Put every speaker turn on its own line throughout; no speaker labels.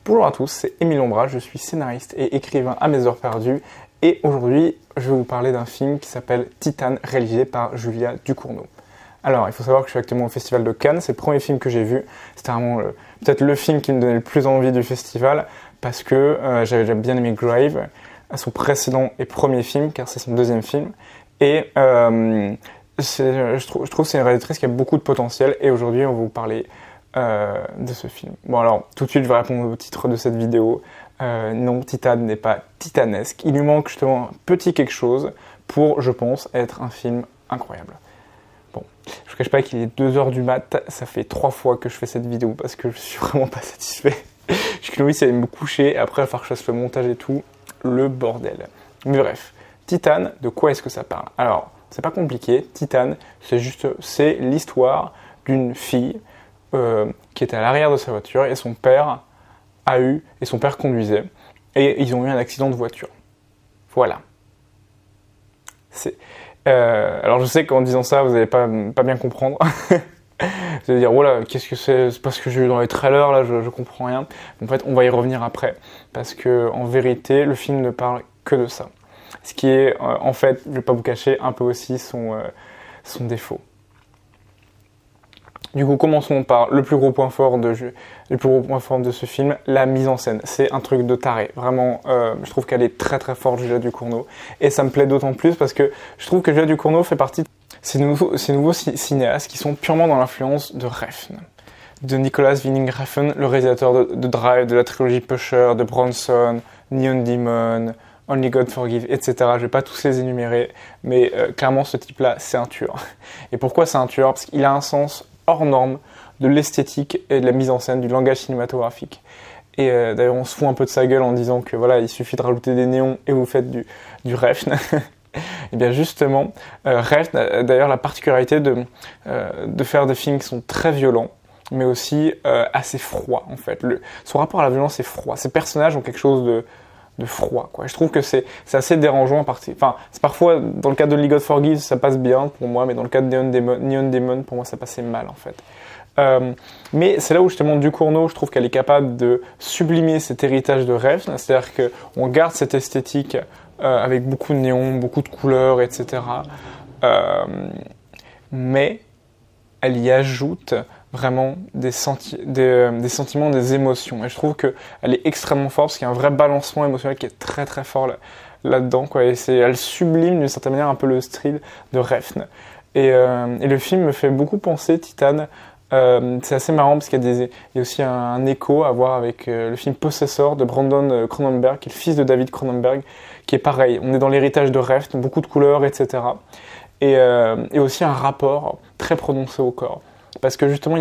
Bonjour à tous, c'est Émile Lombra, je suis scénariste et écrivain à mes heures perdues et aujourd'hui je vais vous parler d'un film qui s'appelle Titane, réalisé par Julia Ducournau. Alors il faut savoir que je suis actuellement au Festival de Cannes, c'est le premier film que j'ai vu, c'était vraiment peut-être le film qui me donnait le plus envie du festival parce que j'avais bien aimé Grave, son précédent et premier film car c'est son deuxième film et je trouve que c'est une réalisatrice qui a beaucoup de potentiel et aujourd'hui on va vous parler de ce film. Bon alors, tout de suite je vais répondre au titre de cette vidéo. Non, Titane n'est pas titanesque. Il lui manque justement un petit quelque chose pour, je pense, être un film incroyable. Bon, je vous cache pas qu'il est 2h du mat, ça fait 3 fois que je fais cette vidéo parce que je suis vraiment pas satisfait. Je suis envie d'aller me coucher, après il va falloir que je fasse le montage et tout, le bordel. Mais bref, Titane, de quoi est-ce que ça parle? Alors, c'est pas compliqué, Titane, c'est l'histoire d'une fille qui était à l'arrière de sa voiture et son père conduisait et ils ont eu un accident de voiture. Voilà. Alors je sais qu'en disant ça vous n'allez pas bien comprendre. Vous allez dire oh là qu'est-ce que c'est parce que j'ai eu dans les trailers là je comprends rien. En fait on va y revenir après parce que en vérité le film ne parle que de ça. Ce qui est en fait je vais pas vous cacher un peu aussi son défaut. Du coup, commençons par le plus gros point fort de ce film, la mise en scène. C'est un truc de taré. Vraiment, je trouve qu'elle est très très forte, Julia Ducournau. Et ça me plaît d'autant plus parce que je trouve que Julia Ducournau fait partie de ces nouveaux cinéastes qui sont purement dans l'influence de Refn. De Nicolas Winding Refn, le réalisateur de Drive, de la trilogie Pusher, de Bronson, Neon Demon, Only God Forgive, etc. Je vais pas tous les énumérer, mais clairement ce type-là, c'est un tueur. Et pourquoi c'est un tueur? Parce qu'il a un sens hors norme de l'esthétique et de la mise en scène, du langage cinématographique. Et d'ailleurs, on se fout un peu de sa gueule en disant que voilà, il suffit de rajouter des néons et vous faites du Refn. Et bien justement, Refn a d'ailleurs la particularité de faire des films qui sont très violents, mais aussi assez froids en fait. Son rapport à la violence est froid. Ses personnages ont quelque chose de froid, quoi. Je trouve que c'est assez dérangeant enfin, c'est parfois, dans le cas de Only God Forgives, ça passe bien pour moi, mais dans le cas de Neon Demon, pour moi, ça passait mal, en fait. Mais c'est là où, justement, Ducournau, je trouve qu'elle est capable de sublimer cet héritage de Refn, c'est-à-dire qu'on garde cette esthétique avec beaucoup de néons, beaucoup de couleurs, etc. Mais elle y ajoute vraiment des sentiments, des émotions. Et je trouve qu'elle est extrêmement forte parce qu'il y a un vrai balancement émotionnel qui est très très fort là-dedans, quoi. Et elle sublime d'une certaine manière un peu le style de Refn. Et le film me fait beaucoup penser, Titane. C'est assez marrant parce qu'il y a aussi un écho à voir avec le film Possessor de Brandon Cronenberg, qui est le fils de David Cronenberg, qui est pareil. On est dans l'héritage de Refn, beaucoup de couleurs, etc. Et aussi un rapport très prononcé au corps. Parce que justement,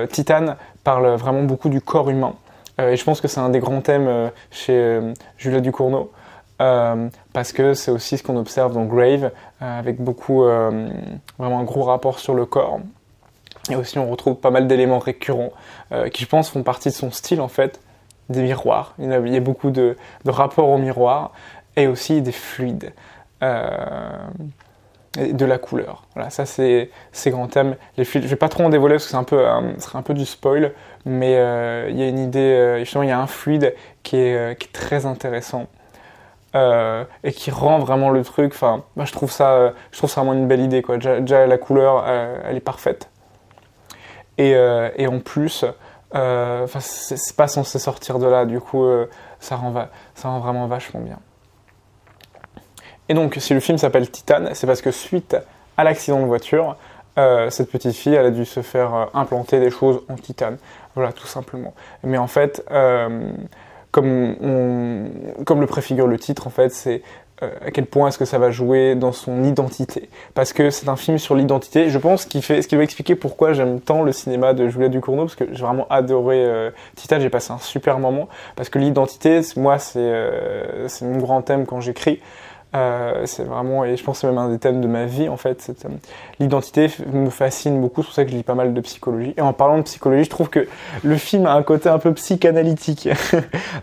Titane parle vraiment beaucoup du corps humain. Et je pense que c'est un des grands thèmes chez Julia Ducournau. Parce que c'est aussi ce qu'on observe dans Grave, avec beaucoup, vraiment un gros rapport sur le corps. Et aussi, on retrouve pas mal d'éléments récurrents qui, je pense, font partie de son style, en fait, des miroirs. Il y a beaucoup de rapports au miroir et aussi des fluides. Et de la couleur. Voilà, ça c'est ces grands thèmes. Les fluides, je vais pas trop en dévoiler parce que ce serait un peu du spoil, mais il y a une idée, justement il y a un fluide qui est très intéressant et qui rend vraiment le truc. Enfin, moi je trouve ça vraiment une belle idée, quoi. Déjà la couleur, elle est parfaite. Et en plus, c'est pas censé sortir de là. Du coup, ça rend vraiment vachement bien. Et donc, si le film s'appelle Titane, c'est parce que suite à l'accident de voiture, cette petite fille, elle a dû se faire implanter des choses en titane. Voilà, tout simplement. Mais en fait, comme le préfigure le titre, en fait, c'est à quel point est-ce que ça va jouer dans son identité. Parce que c'est un film sur l'identité. Je pense ce qui va expliquer pourquoi j'aime tant le cinéma de Julia Ducournau, parce que j'ai vraiment adoré Titane, j'ai passé un super moment. Parce que l'identité, moi, c'est mon grand thème quand j'écris. C'est vraiment, et je pense que c'est même un des thèmes de ma vie en fait, l'identité me fascine beaucoup, c'est pour ça que je lis pas mal de psychologie, et en parlant de psychologie, je trouve que le film a un côté un peu psychanalytique,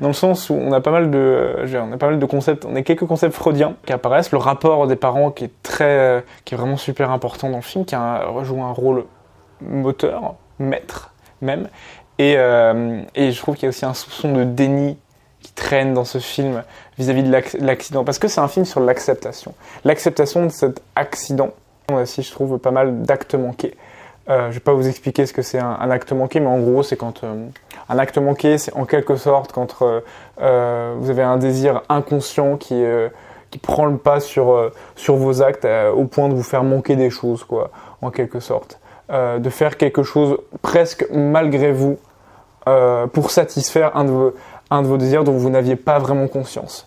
dans le sens où on a pas mal de concepts, on a quelques concepts freudiens qui apparaissent, le rapport des parents qui est vraiment super important dans le film, joue un rôle moteur, maître même, Et je trouve qu'il y a aussi un soupçon de déni qui traîne dans ce film vis-à-vis de l'accident, parce que c'est un film sur l'acceptation de cet accident. On a aussi, je trouve, pas mal d'actes manqués. Je vais pas vous expliquer ce que c'est un acte manqué, mais en gros, c'est quand un acte manqué, c'est en quelque sorte quand vous avez un désir inconscient qui prend le pas sur vos actes au point de vous faire manquer des choses, quoi, en quelque sorte. De faire quelque chose presque malgré vous pour satisfaire un de vos désirs dont vous n'aviez pas vraiment conscience.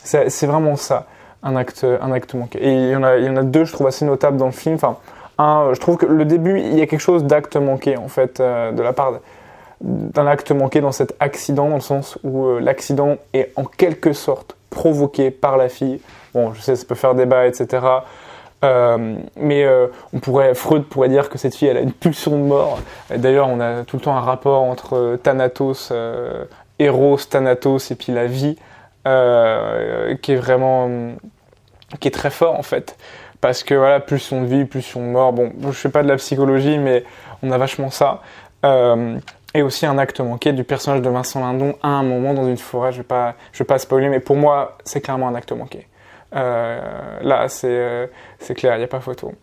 C'est vraiment ça, un acte manqué. Et il y en a deux, je trouve, assez notables dans le film. Enfin, je trouve que le début, il y a quelque chose d'acte manqué, en fait, de la part d'un acte manqué dans cet accident, dans le sens où l'accident est en quelque sorte provoqué par la fille. Bon, je sais, ça peut faire débat, etc. Mais Freud pourrait dire que cette fille, elle a une pulsion de mort. Et d'ailleurs, on a tout le temps un rapport entre Thanatos, Eros, Thanatos, et puis la vie, qui est très fort, en fait. Parce que voilà, pulsion de vie, pulsion de mort. Bon, je fais pas de la psychologie, mais on a vachement ça. Et aussi un acte manqué du personnage de Vincent Lindon à un moment dans une forêt. Je vais pas spoiler, mais pour moi, c'est clairement un acte manqué. Là, c'est clair, il n'y a pas photo.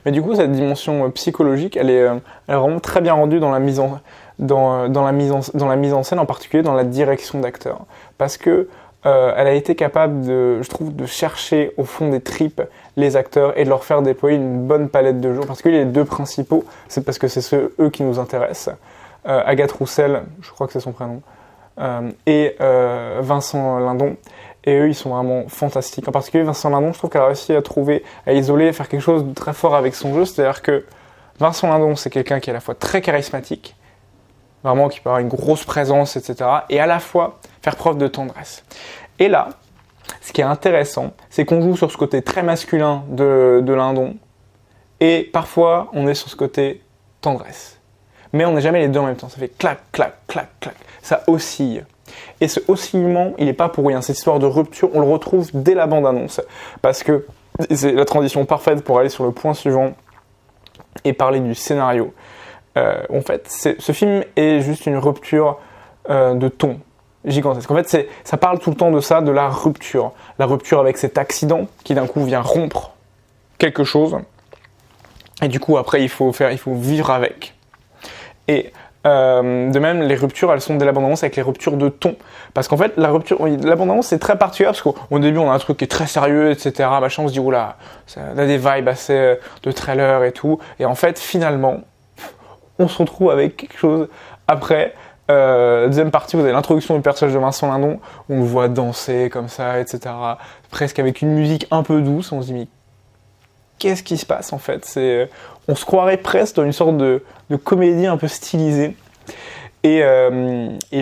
Mais du coup, cette dimension psychologique, elle est vraiment très bien rendue dans la mise en scène, en particulier dans la direction d'acteur. Parce que elle a été capable, je trouve, de chercher au fond des tripes les acteurs et de leur faire déployer une bonne palette de jeux. Parce que les deux principaux, c'est parce que c'est eux qui nous intéressent. Agathe Roussel, je crois que c'est son prénom, et Vincent Lindon. Et eux, ils sont vraiment fantastiques. En particulier, Vincent Lindon, je trouve qu'elle a réussi à isoler, à faire quelque chose de très fort avec son jeu. C'est-à-dire que Vincent Lindon, c'est quelqu'un qui est à la fois très charismatique, vraiment qui peut avoir une grosse présence, etc. Et à la fois faire preuve de tendresse. Et là, ce qui est intéressant, c'est qu'on joue sur ce côté très masculin de Lindon. Et parfois, on est sur ce côté tendresse. Mais on n'est jamais les deux en même temps. Ça fait clac, clac, clac, clac. Ça oscille. Et ce oscillement, il n'est pas pour rien. Cette histoire de rupture, on le retrouve dès la bande-annonce. Parce que c'est la transition parfaite pour aller sur le point suivant et parler du scénario. En fait, ce film est juste une rupture de ton gigantesque. En fait, ça parle tout le temps de ça, de la rupture. La rupture avec cet accident qui d'un coup vient rompre quelque chose. Et du coup, après, il faut vivre avec. Et de même, les ruptures, elles sont dès l'abondance avec les ruptures de ton. Parce qu'en fait, l'abondance, c'est très particulier parce qu'au début, on a un truc qui est très sérieux, etc. Machin, on se dit, oula, ça a des vibes assez de trailer et tout. Et en fait, finalement, on se retrouve avec quelque chose après. Deuxième partie, vous avez l'introduction du personnage de Vincent Lindon, où on le voit danser comme ça, etc. Presque avec une musique un peu douce. On se dit, mais qu'est-ce qui se passe en fait? On se croirait presque dans une sorte de comédie un peu stylisée. Et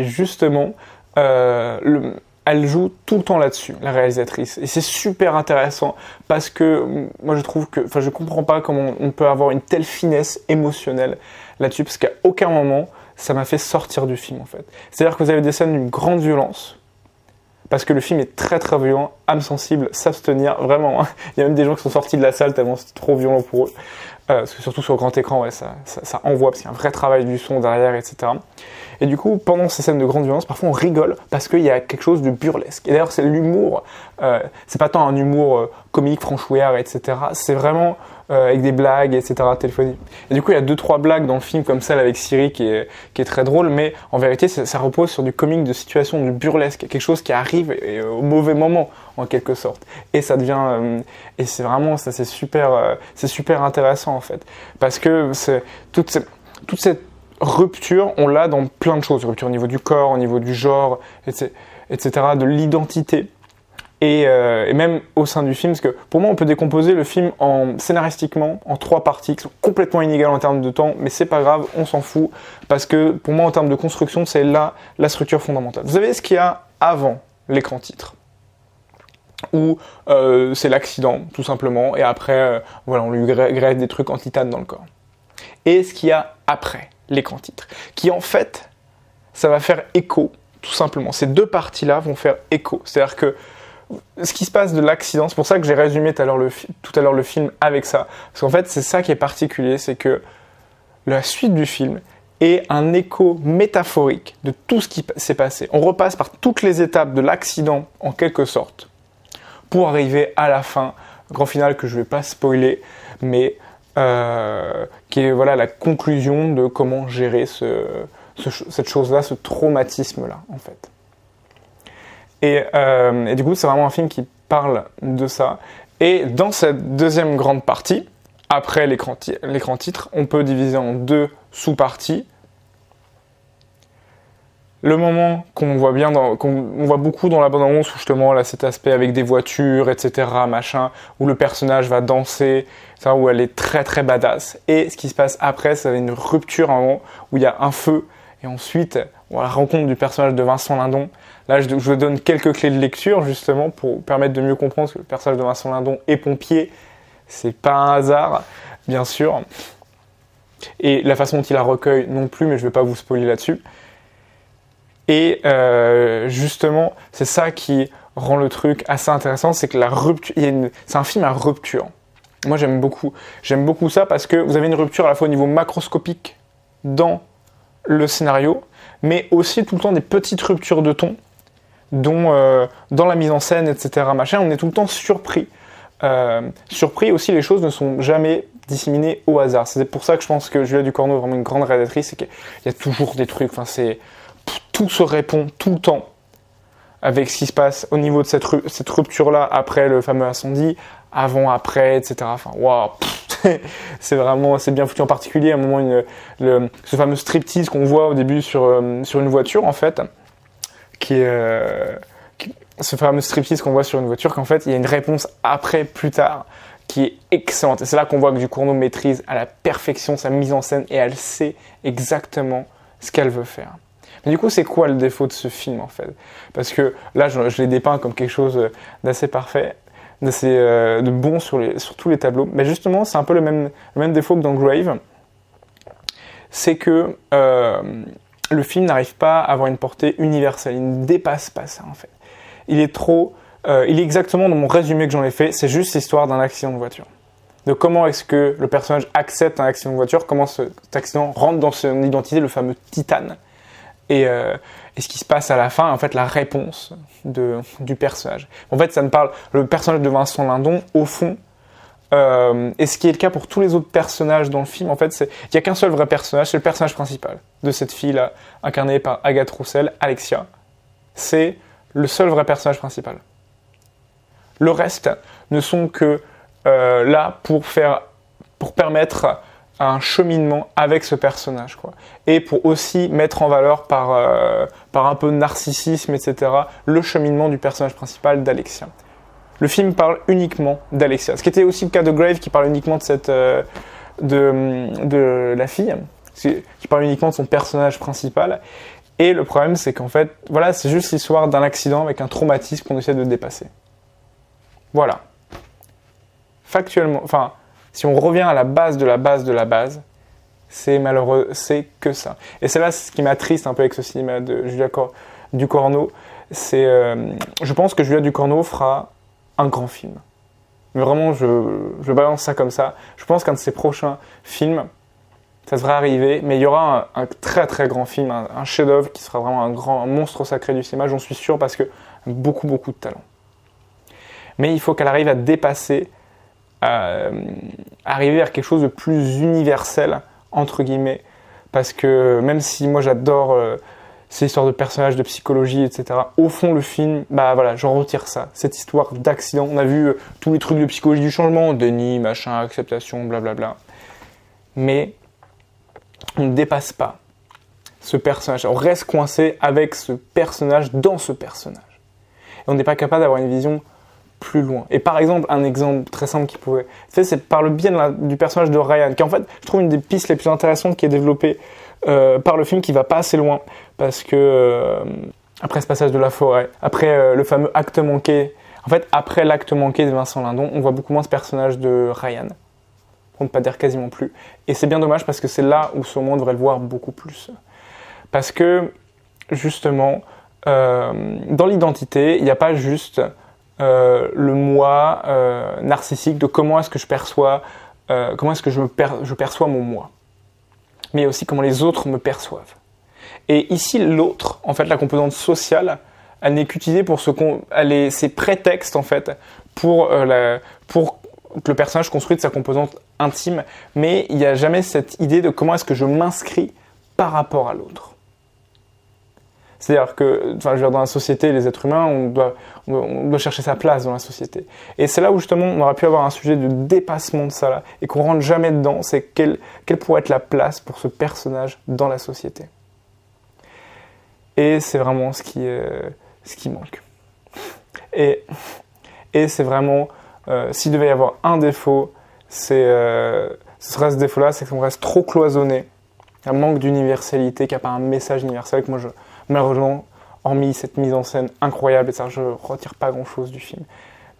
justement, elle joue tout le temps là-dessus, la réalisatrice. Et c'est super intéressant parce que moi je trouve que, je comprends pas comment on peut avoir une telle finesse émotionnelle là-dessus, parce qu'à aucun moment ça m'a fait sortir du film en fait. C'est-à-dire que vous avez des scènes d'une grande violence, parce que le film est très très violent, âme sensible, s'abstenir, vraiment. Hein. Il y a même des gens qui sont sortis de la salle tellement c'est trop violent pour eux. Parce que surtout sur grand écran, ouais, ça envoie, parce qu'il y a un vrai travail du son derrière, etc. Et du coup, pendant ces scènes de grande violence, parfois on rigole, parce qu'il y a quelque chose de burlesque. Et d'ailleurs, c'est l'humour, c'est pas tant un humour comique, franchouillard, etc. C'est vraiment avec des blagues, etc. téléphoniques. Et du coup, il y a 2-3 blagues dans le film, comme celle avec Siri, qui est très drôle, mais en vérité, ça repose sur du comique de situation, du burlesque, quelque chose qui arrive au mauvais moment, en quelque sorte. Et ça devient... et c'est vraiment... ça, c'est super intéressant, en fait. Parce que toute cette rupture, on l'a dans plein de choses. Rupture au niveau du corps, au niveau du genre, etc. de l'identité. Et même au sein du film, parce que pour moi, on peut décomposer le film scénaristiquement en 3 parties qui sont complètement inégales en termes de temps, mais c'est pas grave, on s'en fout, parce que pour moi, en termes de construction, c'est là la structure fondamentale. Vous savez ce qu'il y a avant l'écran titre, où c'est l'accident, tout simplement, et après, on lui greffe des trucs en titane dans le corps. Et ce qu'il y a après l'écran titre, qui en fait, ça va faire écho, tout simplement. Ces 2 parties-là vont faire écho. C'est-à-dire que ce qui se passe de l'accident, c'est pour ça que j'ai résumé tout à l'heure le film avec ça. Parce qu'en fait, c'est ça qui est particulier, c'est que la suite du film est un écho métaphorique de tout ce qui s'est passé. On repasse par toutes les étapes de l'accident, en quelque sorte, pour arriver à la fin, grand final que je ne vais pas spoiler, mais qui est voilà, la conclusion de comment gérer cette chose-là, ce traumatisme-là, en fait. Et du coup, c'est vraiment un film qui parle de ça. Et dans cette deuxième grande partie, après l'écran titre, on peut diviser en 2 sous-parties. Le moment qu'on voit qu'on voit beaucoup dans la bande-annonce, où justement là, cet aspect avec des voitures, etc., machin, où le personnage va danser, ça, où elle est très très badass. Et ce qui se passe après, c'est une rupture, un moment où il y a un feu, et ensuite, on a la rencontre du personnage de Vincent Lindon. Là, je vous donne quelques clés de lecture, justement, pour permettre de mieux comprendre que le personnage de Vincent Lindon est pompier. C'est pas un hasard, bien sûr. Et la façon dont il la recueille non plus, mais je vais pas vous spoiler là-dessus. Et justement, c'est ça qui rend le truc assez intéressant, c'est que la rupture, c'est un film à rupture. Moi, j'aime beaucoup ça parce que vous avez une rupture à la fois au niveau macroscopique dans le scénario, mais aussi tout le temps des petites ruptures de ton, dont dans la mise en scène, etc. Machin, on est tout le temps surpris. Surpris aussi, les choses ne sont jamais disséminées au hasard. C'est pour ça que je pense que Julia Ducournau est vraiment une grande réalisatrice, c'est qu'il y a toujours des trucs, tout se répond tout le temps avec ce qui se passe au niveau de cette rupture-là après le fameux incendie, avant, après, etc. Enfin, waouh, c'est bien foutu. En particulier, à un moment, ce fameux striptease qu'on voit au début sur une voiture, en fait, ce fameux striptease qu'on voit sur une voiture, qu'en fait, il y a une réponse après, plus tard, qui est excellente. Et c'est là qu'on voit que Ducournau maîtrise à la perfection sa mise en scène et elle sait exactement ce qu'elle veut faire. Mais du coup, c'est quoi le défaut de ce film, en fait? Parce que là, je l'ai dépeint comme quelque chose d'assez parfait, de bon sur tous les tableaux. Mais justement, c'est un peu le même défaut que dans Grave. C'est que le film n'arrive pas à avoir une portée universelle. Il ne dépasse pas ça, en fait. Il est exactement dans mon résumé que j'en ai fait. C'est juste l'histoire d'un accident de voiture. De comment est-ce que le personnage accepte un accident de voiture, comment cet accident rentre dans son identité, le fameux titane. Et ce qui se passe à la fin, en fait, la réponse du personnage. En fait, le personnage de Vincent Lindon, au fond, et ce qui est le cas pour tous les autres personnages dans le film, en fait, il n'y a qu'un seul vrai personnage, c'est le personnage principal de cette fille-là, incarnée par Agathe Roussel, Alexia. C'est le seul vrai personnage principal. Le reste ne sont que là pour permettre un cheminement avec ce personnage, quoi. Et pour aussi mettre en valeur par un peu de narcissisme, etc., le cheminement du personnage principal d'Alexia. Le film parle uniquement d'Alexia, ce qui était aussi le cas de Grave, qui parle uniquement de la fille, qui parle uniquement de son personnage principal. Et le problème, c'est qu'en fait, voilà, c'est juste l'histoire d'un accident avec un traumatisme qu'on essaie de dépasser. Voilà. Factuellement, si on revient à la base de la base de la base, c'est malheureux, c'est que ça. Et c'est là ce qui m'attriste un peu avec ce cinéma de Julia Ducournau. Je pense que Julia Ducournau fera un grand film. Mais vraiment, je balance ça comme ça. Je pense qu'un de ses prochains films, ça devrait arriver, mais il y aura un très très grand film, un chef-d'œuvre qui sera vraiment un monstre sacré du cinéma, j'en suis sûr, parce que beaucoup beaucoup de talent. Mais il faut qu'elle arrive à dépasser, arriver vers quelque chose de plus universel, entre guillemets, parce que même si moi j'adore ces histoires de personnages, de psychologie, etc., au fond le film, j'en retire ça, cette histoire d'accident. On a vu tous les trucs de psychologie du changement, déni, machin, acceptation, blablabla, mais on ne dépasse pas ce personnage, on reste coincé avec ce personnage dans ce personnage, et on n'est pas capable d'avoir une vision plus loin. Et par exemple, un exemple très simple qui pourrait... c'est par le biais du personnage de Ryan, qui en fait, je trouve une des pistes les plus intéressantes qui est développée par le film, qui va pas assez loin, parce que après ce passage de la forêt, après le fameux acte manqué, en fait, après l'acte manqué de Vincent Lindon, on voit beaucoup moins ce personnage de Ryan, pour ne pas dire quasiment plus. Et c'est bien dommage, parce que c'est là où ce monde devrait le voir beaucoup plus. Parce que, justement, dans l'identité, il n'y a pas juste... le moi narcissique de comment est-ce que je perçois je perçois mon moi. mais aussi comment les autres me perçoivent. Et ici, l'autre, en fait, la composante sociale, elle n'est qu'utilisée pour c'est prétexte, en fait, pour que le personnage construise sa composante intime, mais il n'y a jamais cette idée de comment est-ce que je m'inscris par rapport à l'autre. C'est-à-dire que, dans la société, les êtres humains, on doit chercher sa place dans la société. Et c'est là où justement on aurait pu avoir un sujet de dépassement de ça là, et qu'on rentre jamais dedans, c'est quelle pourrait être la place pour ce personnage dans la société. Et c'est vraiment ce qui manque. Et c'est vraiment, s'il devait y avoir un défaut, ce serait ce défaut-là, c'est qu'on reste trop cloisonné. Un manque d'universalité, qu'il n'y a pas un message universel que moi malheureusement, hormis cette mise en scène incroyable, et ça, je retire pas grand-chose du film.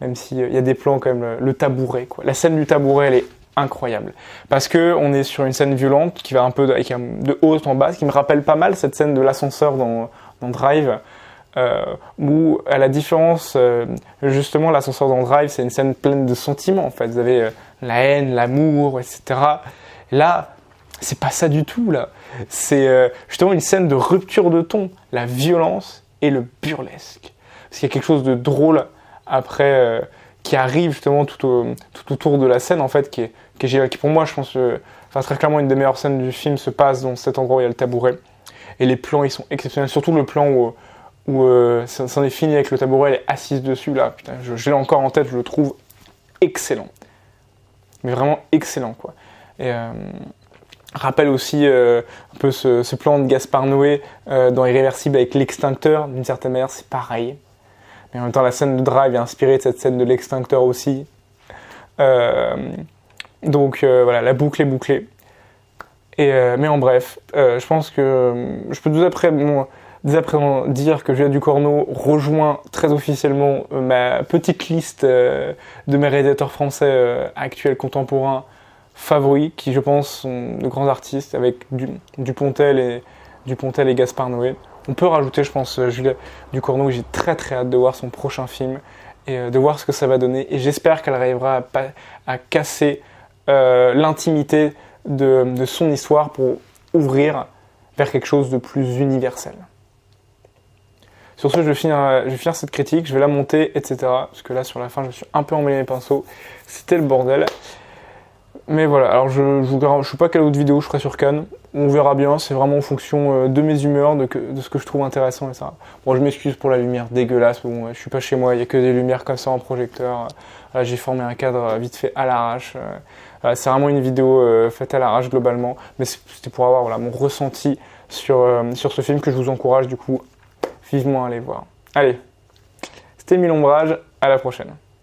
Même s'il y a des plans comme le tabouret, quoi. La scène du tabouret, elle est incroyable. Parce qu'on est sur une scène violente qui va un peu de haut en bas, qui me rappelle pas mal cette scène de l'ascenseur dans Drive, où, à la différence, justement, l'ascenseur dans Drive, c'est une scène pleine de sentiments, en fait. Vous avez la haine, l'amour, etc. Là, c'est pas ça du tout, là. C'est justement une scène de rupture de ton, la violence et le burlesque. Parce qu'il y a quelque chose de drôle après qui arrive justement tout autour de la scène, en fait, qui pour moi, je pense, très clairement, une des meilleures scènes du film se passe dans cet endroit où il y a le tabouret. Et les plans, ils sont exceptionnels. Surtout le plan où c'en est fini avec le tabouret, elle est assise dessus, là. Putain, je l'ai encore en tête, je le trouve excellent. Mais vraiment excellent, quoi. Et rappelle aussi un peu ce plan de Gaspard Noé dans Irréversible avec l'extincteur. D'une certaine manière, c'est pareil. Mais en même temps, la scène de Drive est inspirée de cette scène de l'extincteur aussi. Donc voilà, la boucle est bouclée. Mais en bref, je pense que je peux dès à présent dire que Juliette Ducournau rejoint très officiellement ma petite liste de mes réalisateurs français actuels contemporains favoris, qui je pense sont de grands artistes, avec Dupontel et Gaspard Noé. On peut rajouter, je pense, Juliette Ducournau. J'ai très très hâte de voir son prochain film et de voir ce que ça va donner. Et j'espère qu'elle arrivera à casser l'intimité de son histoire pour ouvrir vers quelque chose de plus universel. Sur ce, je vais finir cette critique, je vais la monter, etc. Parce que là, sur la fin, je me suis un peu emmêlé les pinceaux. C'était le bordel. Mais voilà, alors je ne sais pas quelle autre vidéo je ferai sur Cannes. On verra bien, c'est vraiment en fonction de mes humeurs, de ce que je trouve intéressant et ça. Bon, je m'excuse pour la lumière dégueulasse, mais bon, je suis pas chez moi, il n'y a que des lumières comme ça en projecteur. Là, j'ai formé un cadre vite fait à l'arrache. C'est vraiment une vidéo faite à l'arrache globalement, mais c'était pour avoir mon ressenti sur ce film que je vous encourage du coup vivement à aller voir. Allez, c'était Mille Ombrages, à la prochaine.